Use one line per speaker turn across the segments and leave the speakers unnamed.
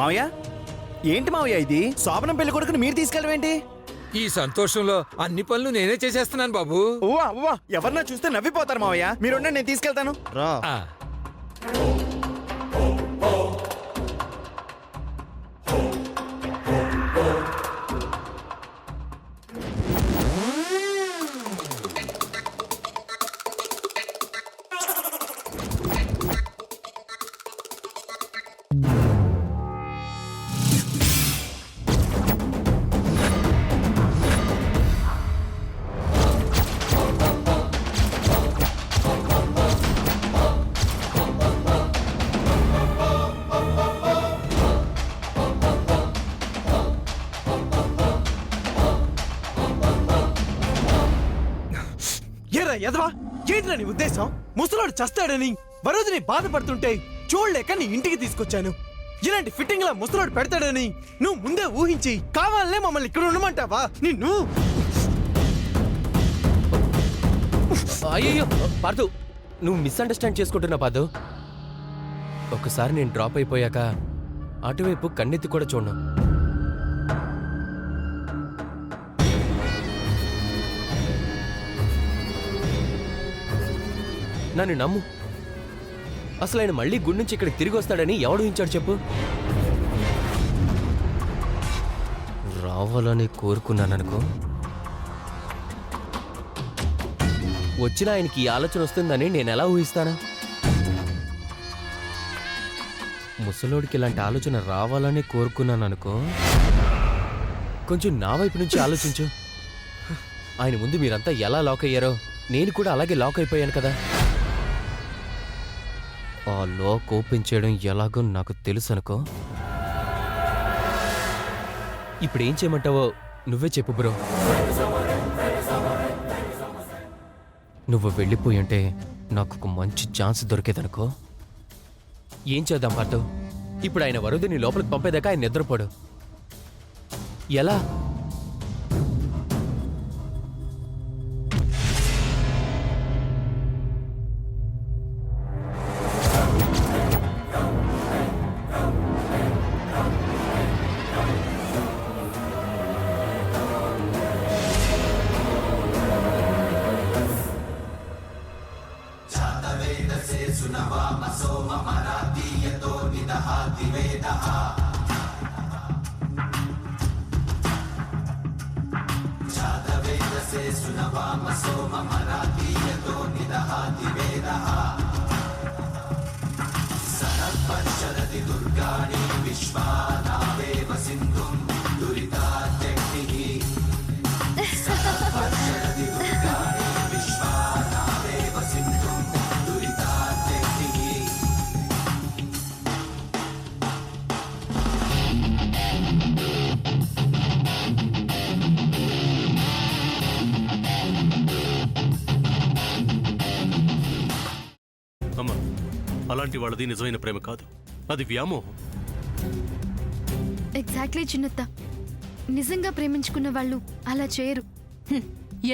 మావయ్య ఏంటి మావయ్య ఇది? శోభనం పెళ్లి కొడుకుని మీరు తీసుకెళ్ళవేంటి?
ఈ సంతోషంలో అన్ని పనులు నేనే చేసేస్తున్నాను బాబు.
ఓవా ఎవరన్నా చూస్తే నవ్విపోతారు మావయ్య. మీరుండండి, నేను తీసుకెళ్తాను. రా.
ఆ,
ఏరా ఎదవా, ఏంట్రా నీ ఉద్దేశం? ముసలోడు చస్తాడని వరోధిని బాధపడుతుంటే చూడలేక నీ ఇంటికి తీసుకొచ్చాను. ఇలాంటి ఫిట్టింగ్ లా ముసలోడు పెడతాడని నువ్వు ముందే ఊహించి కావాలనే మమ్మల్ని ఇక్కడ ఉండమంటావా? నిన్ను
అయ్యో పార్థు, నువ్వు మిస్అండర్స్టాండ్ చేసుకుంటున్నా పార్థు. ఒకసారి నేను డ్రాప్ అయిపోయాక అటువైపు కన్నెత్తి కూడా చూడను. నన్ను నమ్ము. అసలు ఆయన మళ్ళీ గుడి నుంచి ఇక్కడికి తిరిగి వస్తాడని ఎవడు ఊహించాడు చెప్పు? రావాలని కోరుకున్నాననుకో, వచ్చిన ఆయనకి ఈ ఆలోచన వస్తుందని నేను ఎలా ఊహిస్తానా? ముసలోడికి ఇలాంటి ఆలోచన రావాలని కోరుకున్నాననుకో, కొంచెం నా వైపు నుంచి ఆలోచించు. ఆయన ముందు మీరంతా ఎలా లాక్ అయ్యారో నేను కూడా అలాగే లాక్ అయిపోయాను కదా. ఆ లాక్ ఓపెన్ చేయడం ఎలాగో నాకు తెలుసు అనుకో. ఇప్పుడు ఏం చేయమంటావో నువ్వే చెప్పు బ్రో. నువ్వు వెళ్ళిపోయింటే నాకు ఒక మంచి ఛాన్స్ దొరికేదనుకో. ఏం చేద్దాం పాటు? ఇప్పుడు ఆయన వరుదిని లోపలికి పంపేదాకా ఆయన నిద్రపోడు. ఎలా?
అమ్మా, అలాంటి వాళ్ళది నిజమైన ప్రేమ కాదు, అది వ్యామోహం.
ఎగ్జాక్ట్లీ చిన్నత్త, నిజంగా ప్రేమించుకున్న వాళ్ళు అలా చేయరు.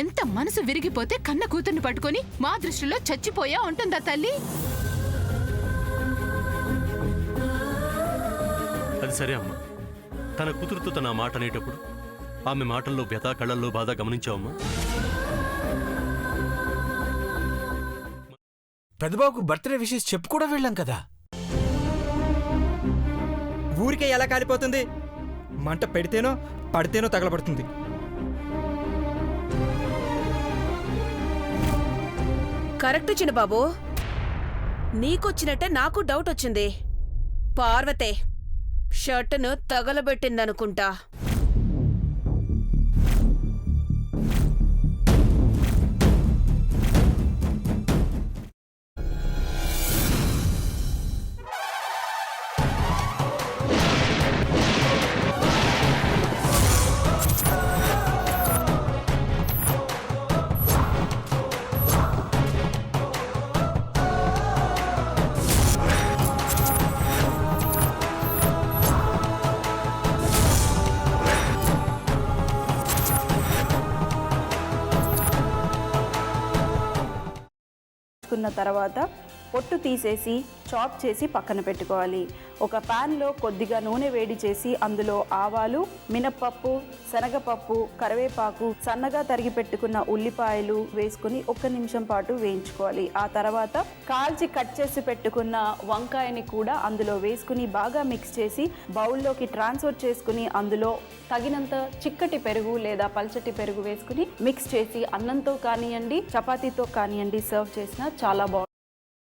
ఎంత మనసు విరిగిపోతే కన్న కూతుర్ని పట్టుకొని మా దృష్టిలో చచ్చిపోయా ఉంటుందా తల్లి?
అది సరే అమ్మా, తన కూతురుతో తన మాట అనేటప్పుడు ఆమె మాటల్లో వ్యథ, కళ్ళల్లో బాధ గమనించావమ్మా?
పెద్దబాబుకు బర్త్డే విషెస్ చెప్పు కూడా వెళ్ళాం కదా.
ఊరికే ఎలా కాలిపోతుంది? మంట పెడితేనో పడితేనో తగలబడుతుంది.
కరెక్ట్ చిన్నబాబు, నీకొచ్చినట్టే నాకు డౌట్ వచ్చింది. పార్వతే షర్టును తగలబెట్టిందనుకుంటా.
కున్న తర్వాత పొట్టు తీసేసి చాప్ చేసి పక్కన పెట్టుకోవాలి. ఒక ప్యాన్లో కొద్దిగా నూనె వేడి చేసి అందులో ఆవాలు, మినప్పప్పు, శనగపప్పు, కరివేపాకు, సన్నగా తరిగి పెట్టుకున్న ఉల్లిపాయలు వేసుకుని 1 నిమిషం పాటు వేయించుకోవాలి. ఆ తర్వాత కాల్చి కట్ చేసి పెట్టుకున్న వంకాయని కూడా అందులో వేసుకుని బాగా మిక్స్ చేసి బౌల్లోకి ట్రాన్స్ఫర్ చేసుకుని అందులో తగినంత చిక్కటి పెరుగు లేదా పల్చటి పెరుగు వేసుకుని మిక్స్ చేసి అన్నంతో కానివ్వండి, చపాతీతో కానివ్వండి సర్వ్ చేసినా చాలా బాగుంటుంది.